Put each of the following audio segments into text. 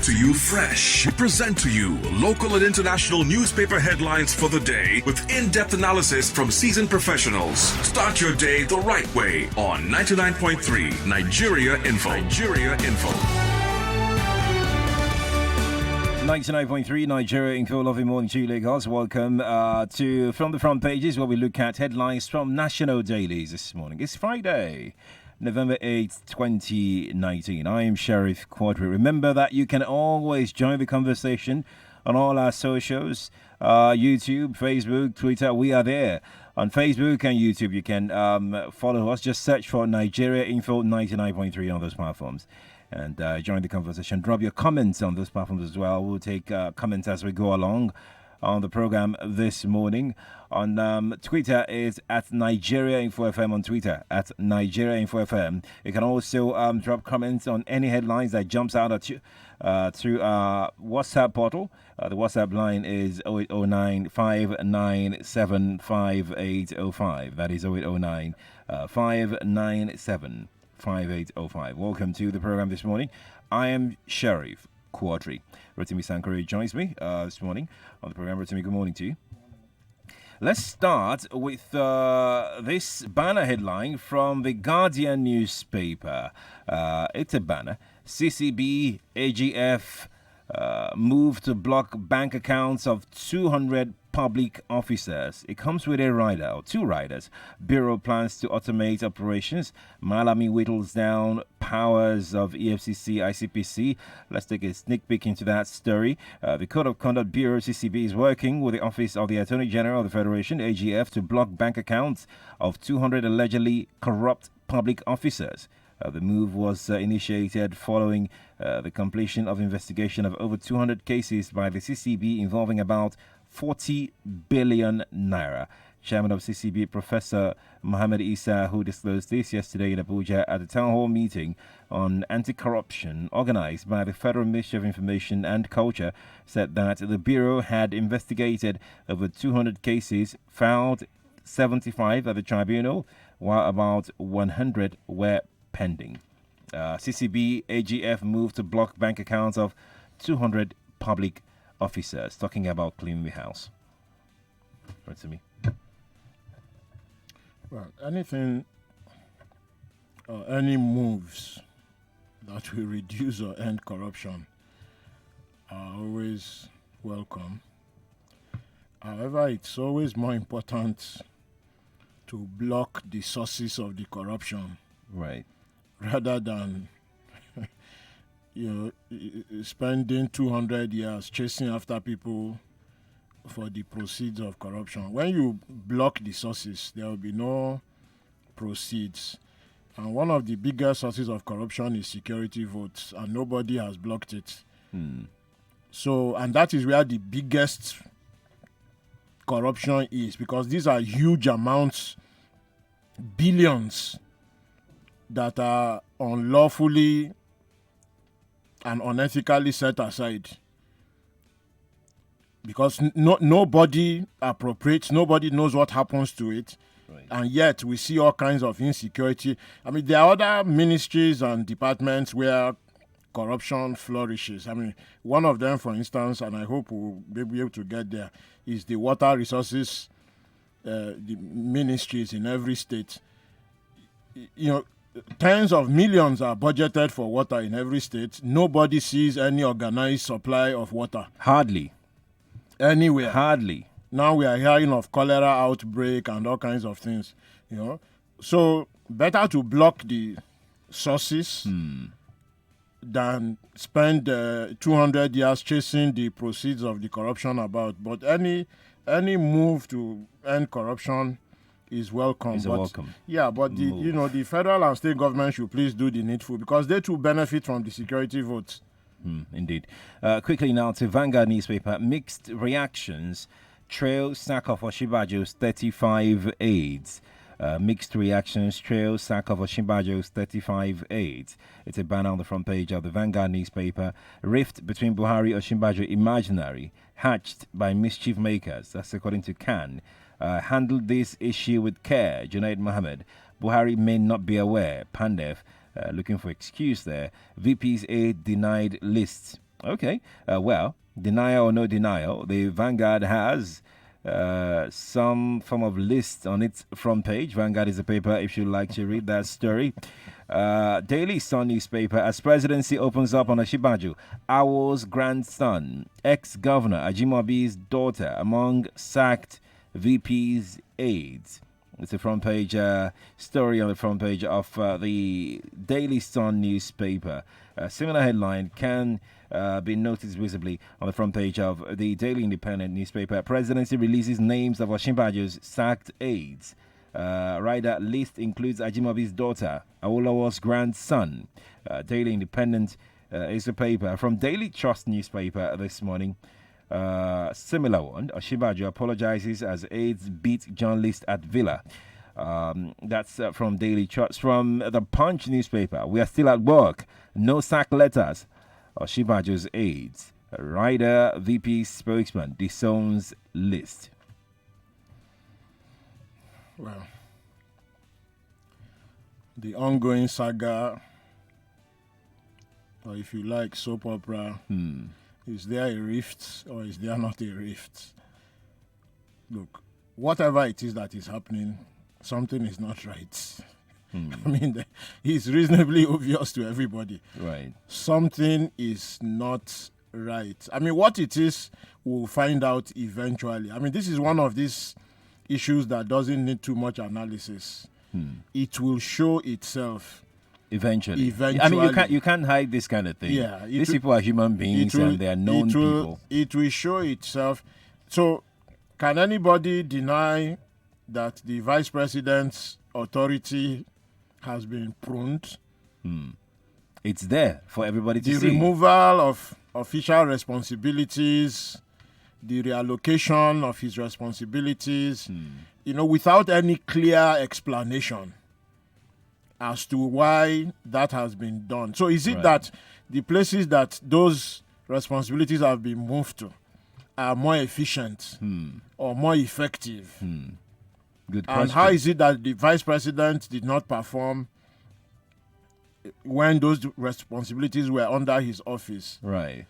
to you fresh. We present to you local and international newspaper headlines for the day with in-depth analysis from seasoned professionals. Start your day the right way on 99.3 Nigeria Info. 99.3 Nigeria Info. Lovely morning to you, Lagos. Welcome to From the Front Pages, where we look at headlines from national dailies this morning. It's Friday, November 8th, 2019. I am Sheriff Quadry. Remember that you can always join the conversation on all our socials, YouTube, Facebook, Twitter. We are there. On Facebook and YouTube, you can follow us. Just search for Nigeria Info 99.3 on those platforms. And join the conversation. Drop your comments on those platforms as well. We'll take comments as we go along on the program this morning. On Twitter is at Nigeria Info FM on Twitter, at Nigeria Info FM. You can also drop comments on any headlines that jumps out at you through our WhatsApp portal. The WhatsApp line is 0809 597 5805. That is 0809 597 5805. Welcome to the program this morning. I am Sheriff Quadry. Rotimi Sankore joins me this morning on the program. Rotimi, good morning to you. Let's start with this banner headline from the Guardian newspaper. It's a banner. CCB, AGF move to block bank accounts of 200 public officers. It comes with a rider, or two riders. Bureau plans to automate operations. Malami whittles down powers of EFCC, ICPC. Let's take a sneak peek into that story. The Code of Conduct Bureau, CCB, is working with the Office of the Attorney General of the Federation, AGF, to block bank accounts of 200 allegedly corrupt public officers. The move was initiated following the completion of investigation of over 200 cases by the CCB involving about 40 billion naira. Chairman of CCB, Professor Mohammed Issa, who disclosed this yesterday in Abuja at a town hall meeting on anti-corruption organized by the Federal Ministry of Information and Culture, said that the Bureau had investigated over 200 cases, filed 75 at the tribunal, while about 100 were pending. CCB AGF moved to block bank accounts of 200 public officers, talking about cleaning the house. Right to me. Well, any moves that will reduce or end corruption are always welcome. However, it's always more important to block the sources of the corruption. Right. Rather than spending 200 years chasing after people for the proceeds of corruption. When you block the sources, there will be no proceeds. And one of the biggest sources of corruption is security votes, and nobody has blocked it. So, and that is where the biggest corruption is, because these are huge amounts, billions, that are unlawfully and unethically set aside, because nobody appropriates, nobody knows what happens to it, right. And yet we see all kinds of insecurity. I mean, there are other ministries and departments where corruption flourishes. I mean, one of them, for instance, and I hope we'll be able to get there, is the water resources, the ministries in every state. Tens of millions are budgeted for water in every state. Nobody sees any organized supply of water. Hardly. Anywhere. Hardly. Now we are hearing of cholera outbreak and all kinds of things. So better to block the sources than spend 200 years chasing the proceeds of the corruption about. But any move to end corruption is welcome. Welcome. Yeah, but the federal and state government should please do the needful, because they too benefit from the security votes. Indeed. Quickly now to Vanguard newspaper. Mixed reactions trail sack of Oshibajo's 35 aides. Mixed reactions trail sack of Oshibajo's 35 aides. It's a banner on the front page of the Vanguard newspaper. Rift between Buhari and Oshibajo imaginary, hatched by mischief makers. That's according to Khan. Handled this issue with care, Junaid Mohammed. Buhari may not be aware. Pandev looking for excuse there. VP's aide denied lists Okay. Well, denial or no denial, the Vanguard has some form of list on its front page. Vanguard is a paper if you'd like to read that story. Daily Sun newspaper, as presidency opens up on Osinbajo, Awo's grandson, ex-governor Ajimobi's daughter among sacked VP's aides. It's a front page story on the front page of the Daily Sun newspaper. A similar headline can be noticed visibly on the front page of the Daily Independent newspaper. Presidency releases names of Osinbajo's sacked aides. Rider list includes Ajimobi's daughter, Awolowo's grandson. Daily Independent is a paper. From Daily Trust newspaper this morning, similar one. Osinbajo apologizes as aides beat journalist at Villa. That's from Daily Trust. From the Punch newspaper, we are still at work. No sack letters. Osinbajo's aides. Rider VP spokesman disowns list. Well, the ongoing saga, or if you like, soap opera, is there a rift or is there not a rift? Look, whatever it is that is happening, something is not right. I mean, it's reasonably obvious to everybody. Right. Something is not right. I mean, what it is, we'll find out eventually. I mean, this is one of these issues that doesn't need too much analysis. It will show itself eventually. I mean, you can't hide this kind of thing. Yeah, these people are human beings and they are known people. It will show itself. So, can anybody deny that the vice president's authority has been pruned? It's there for everybody to see. The removal of official responsibilities, the reallocation of his responsibilities, without any clear explanation as to why that has been done. So is it that the places that those responsibilities have been moved to are more efficient or more effective? Good question. And how is it that the vice president did not perform when those responsibilities were under his office? Right.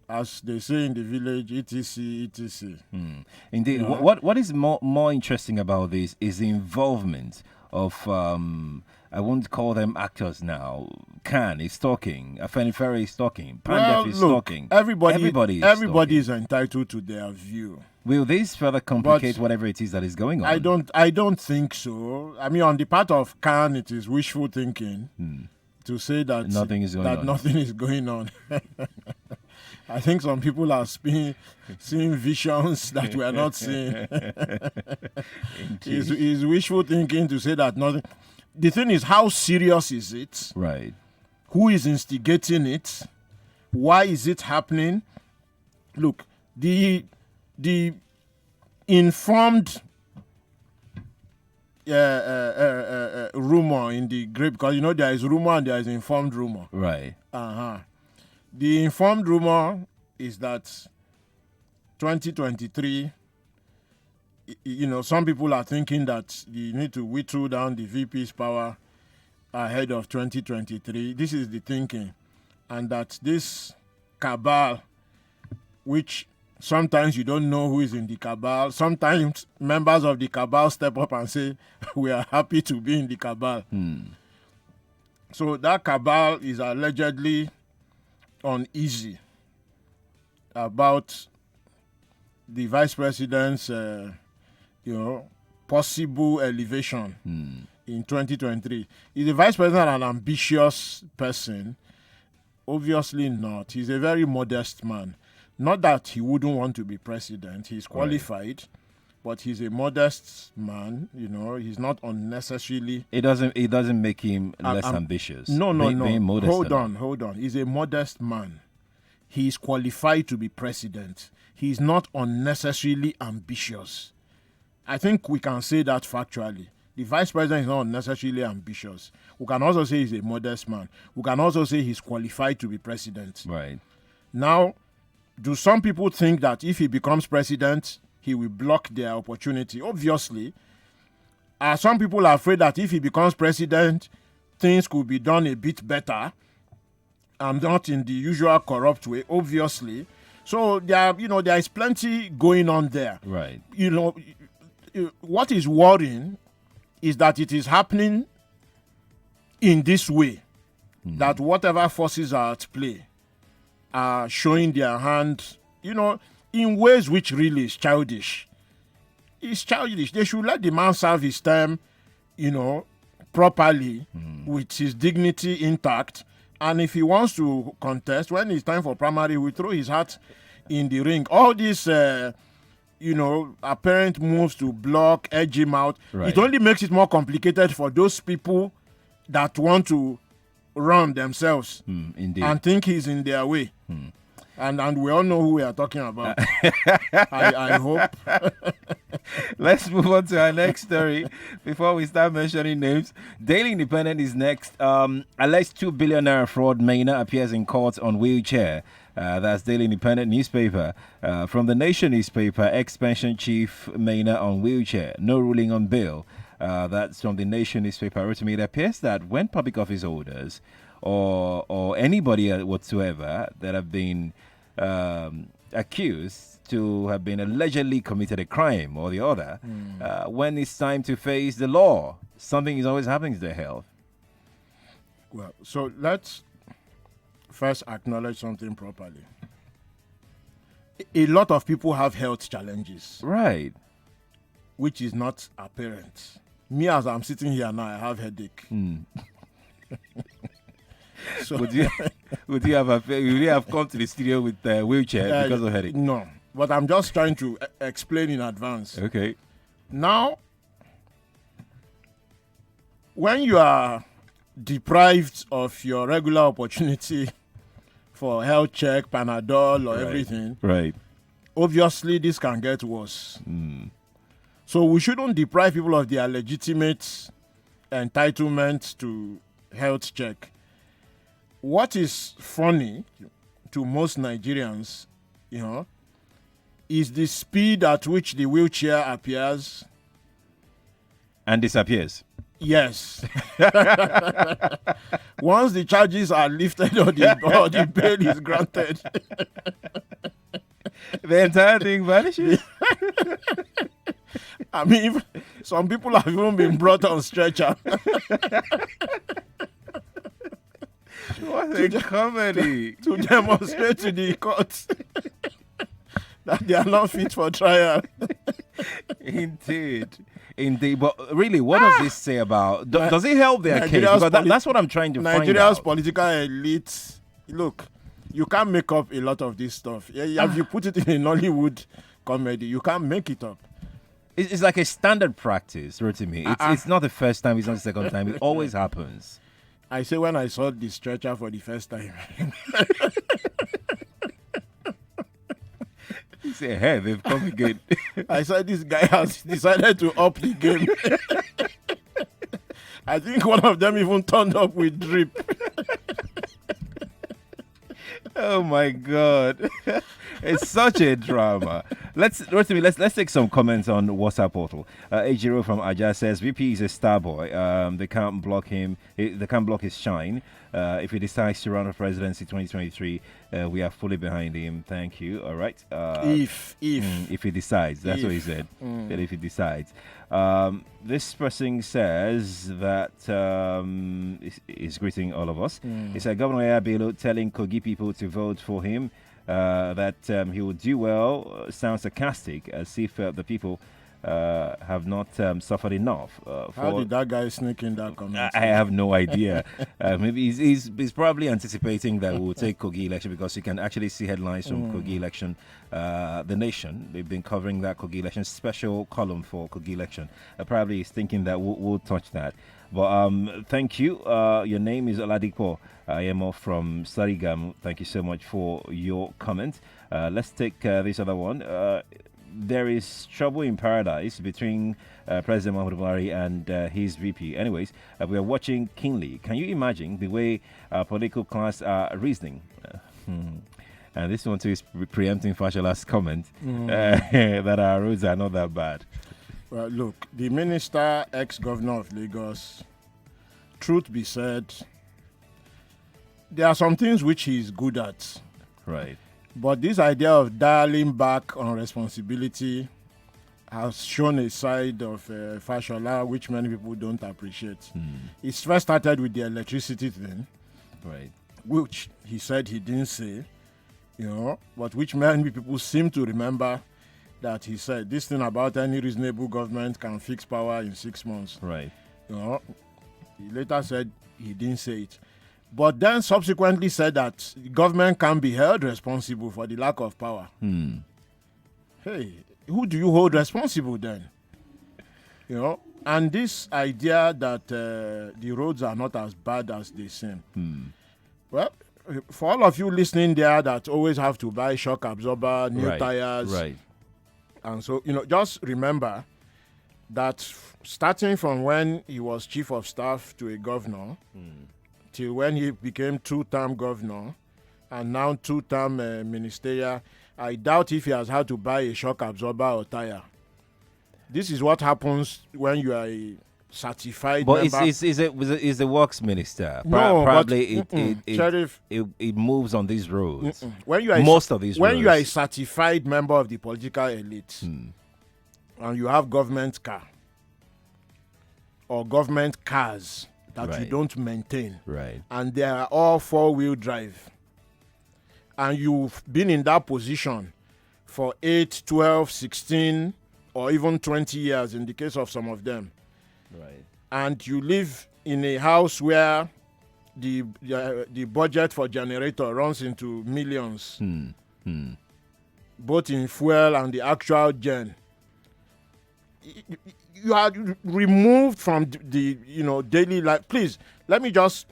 As they say in the village, etc., etc. Indeed. What is more interesting about this is the involvement of, I won't call them actors now. Khan is talking. Afenifere is talking. Pandef is talking. Everybody is entitled to their view. Will this further complicate whatever it is that is going on? I don't think so. I mean, on the part of Khan, it is wishful thinking to say that nothing is going on. I think some people are seeing visions that we are not seeing. It's wishful thinking to say that nothing. The thing is, how serious is it? Right. Who is instigating it? Why is it happening? Look, the informed rumor in the grape, because there is rumor and there is informed rumor. Right. The informed rumor is that 2023, some people are thinking that you need to whittle down the VP's power ahead of 2023. This is the thinking. And that this cabal, which sometimes you don't know who is in the cabal, sometimes members of the cabal step up and say, we are happy to be in the cabal. So that cabal is allegedly uneasy about the vice president's, possible elevation in 2023. Is the vice president an ambitious person? Obviously not. He's a very modest man. Not that he wouldn't want to be president. He's qualified, but he's a modest man. He's not unnecessarily. It doesn't make him less ambitious. No. Hold on. He's a modest man. He's qualified to be president. He's not unnecessarily ambitious. I think we can say that factually. The vice president is not unnecessarily ambitious. We can also say he's a modest man. We can also say he's qualified to be president. Right. Now, do some people think that if he becomes president, he will block their opportunity? Obviously. Some people are afraid that if he becomes president, things could be done a bit better and not in the usual corrupt way, obviously. So there is plenty going on there. Right. What is worrying is that it is happening in this way, that whatever forces are at play are showing their hand, in ways which really is childish. It's childish. They should let the man serve his term, properly, with his dignity intact. And if he wants to contest, when it's time for primary, we throw his hat in the ring. All these, apparent moves to block, edge him out, it only makes it more complicated for those people that want to run themselves and think he's in their way. And we all know who we are talking about. I hope. Let's move on to our next story before we start mentioning names. Daily Independent is next. Alleged 2 billion naira fraud Maina appears in court on wheelchair. That's Daily Independent newspaper. From the Nation newspaper, ex-pension chief Maina on wheelchair. No ruling on bail. That's from the Nation newspaper. Rotimi, it appears that when public office holders or anybody whatsoever that have been accused to have been allegedly committed a crime or the other, when it's time to face the law, something is always happening to their health. Well, so let's first acknowledge something properly. A lot of people have health challenges. Right. Which is not apparent. Me, as I'm sitting here now, I have headache. So would you have come to the studio with a wheelchair because of headache? No, but I'm just trying to explain in advance. Okay. Now, when you are deprived of your regular opportunity for health check, Panadol, or everything, right? Obviously, this can get worse. So we shouldn't deprive people of their legitimate entitlement to health check. What is funny to most Nigerians, is the speed at which the wheelchair appears and disappears. Yes. Once the charges are lifted or the bail is granted, the entire thing vanishes. I mean, some people have even been brought on stretcher. What a comedy. To demonstrate to the courts that they are not fit for trial. Indeed. But really, what does this say about... Does it help their case? Because that's what I'm trying to find out. Nigeria's political elite, look, you can't make up a lot of this stuff. If you put it in a Nollywood comedy, you can't make it up. It's like a standard practice, Rotimi. It's not the first time, it's not the second time. It always happens. I say when I saw the stretcher for the first time. You say, hey, they've come again. I said this guy has decided to up the game. I think one of them even turned up with drip. Oh my God. It's such a drama. Let's take some comments on WhatsApp portal. Ejiro from Aja says VP is a star boy. They can't block him. They can't block his shine. If he decides to run for presidency 2023, we are fully behind him. Thank you. All right. If he decides, that's what he said. That if he decides. This person says that he's greeting all of us. He said Governor Ayabelo telling Kogi people to vote for him. That he will do well sounds sarcastic, as if the people have not suffered enough. How did that guy sneak in that comment? I have no idea. Maybe he's probably anticipating that we'll take Kogi election, because you can actually see headlines from Kogi election. The Nation, they've been covering that Kogi election, special column for Kogi election. Probably he's thinking that we'll touch that. But thank you. Your name is Oladipo. I am off from Sarigam. Thank you so much for your comment. Let's take this other one. There is trouble in paradise between President Muhammadu Buhari and his VP. Anyways, we are watching keenly. Can you imagine the way our political class are reasoning? And this one too is preempting Fashola's comment that our roads are not that bad. Well, look, the minister, ex-governor of Lagos, truth be said, there are some things which he's good at. Right. But this idea of dialing back on responsibility has shown a side of Fashola which many people don't appreciate. It first started with the electricity thing, Right. which he said he didn't say, but which many people seem to remember that he said this thing about any reasonable government can fix power in 6 months. Right. He later said he didn't say it. But then subsequently said that government can be held responsible for the lack of power. Hey, who do you hold responsible then? And this idea that the roads are not as bad as they seem. Well, for all of you listening there that always have to buy shock absorber, new tires, Right. and so, just remember that starting from when he was chief of staff to a governor, till when he became 2-term governor, and now 2-term ministerial, I doubt if he has had to buy a shock absorber or tire. This is what happens when you are a certified But member. is the works minister? No, Probably but, Sheriff, it moves on these roads. when you are Most of these when you are a roads. certified member of the political elite, and you have government car or government cars that you Right. don't maintain, Right. and they are all 4-wheel drive, and you've been in that position for 8, 12, 16, or even 20 years in the case of some of them, Right. and you live in a house where the budget for generator runs into millions, both in fuel and the actual gen. You are removed from the daily life. Please let me just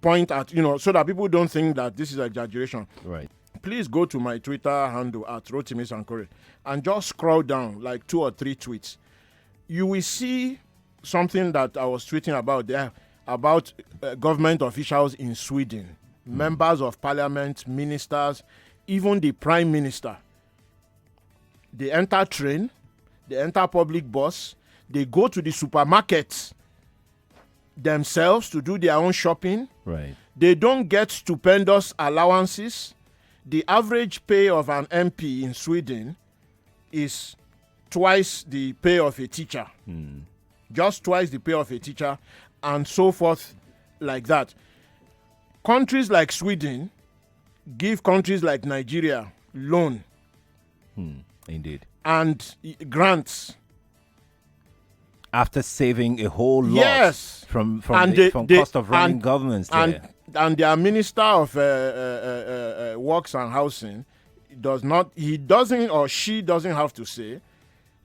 point at so that people don't think that this is exaggeration. Right. Please go to my Twitter handle at Rotimi Sankore and just scroll down like 2 or 3 tweets. You will see something that I was tweeting about there about government officials in Sweden, members of parliament, ministers, even the prime minister. They enter train, they enter public bus, they go to the supermarket themselves to do their own shopping. Right. They don't get stupendous allowances. The average pay of an MP in Sweden is twice the pay of a teacher. Just twice the pay of a teacher, and so forth like that. Countries like Sweden give countries like Nigeria loan Indeed. and grants. After saving a whole lot Yes. from And the they- cost of running and- governments there. And their minister of works and housing he doesn't or she doesn't have to say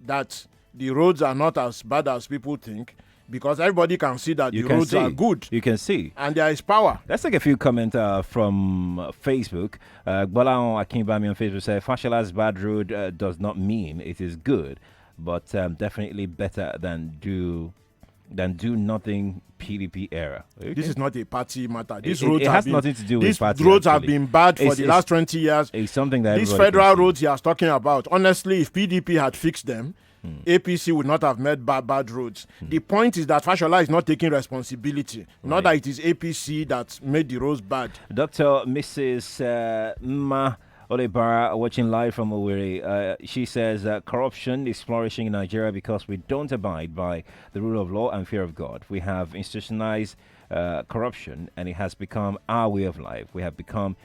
that the roads are not as bad as people think, because everybody can see that the roads are good You can see. and there is power. Let's take a few comments from Facebook. Gbolahon Akinbami on Facebook said, Fashola's bad road does not mean it is good, but definitely better than do nothing PDP era. Okay? This is not a party matter. These It roads have has been, nothing to do with these party, roads have actually. been bad for It's- the it's- last 20 years. It's something that These everybody federal can see. roads he is talking about, honestly, if PDP had fixed them, APC would not have made bad roads. The point is that Fashola is not taking responsibility. Not that it is APC that made the roads bad. Dr. Mrs. Ma Olebara, watching live from Owerri, she says corruption is flourishing in Nigeria because we don't abide by the rule of law and fear of God. We have institutionalized corruption, and it has become our way of life. We have become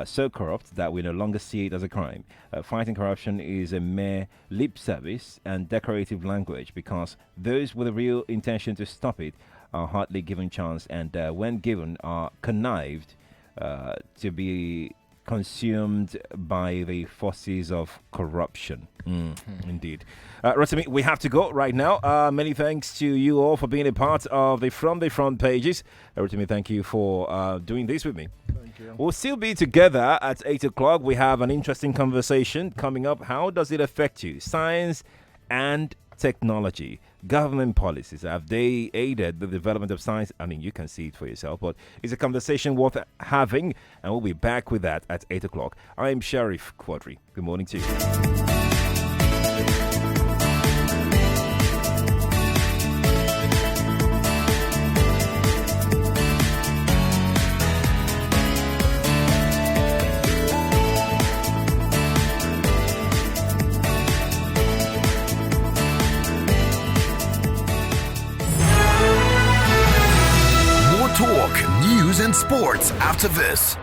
so corrupt that we no longer see it as a crime. Fighting corruption is a mere lip service and decorative language, because those with a real intention to stop it are hardly given chance, and when given are connived to be consumed by the forces of corruption. Indeed. Rotimi, we have to go right now. Many thanks to you all for being a part of the From the Front Pages. Rotimi, thank you for doing this with me. Thank you. We'll still be together at 8 o'clock. We have an interesting conversation coming up. How does it affect you? Science and technology. Government policies, have they aided the development of science? I mean, you can see it for yourself, but it's a conversation worth having, and we'll be back with that at 8 o'clock. I'm Sheriff Quadry. Good morning to you. news and sports after this.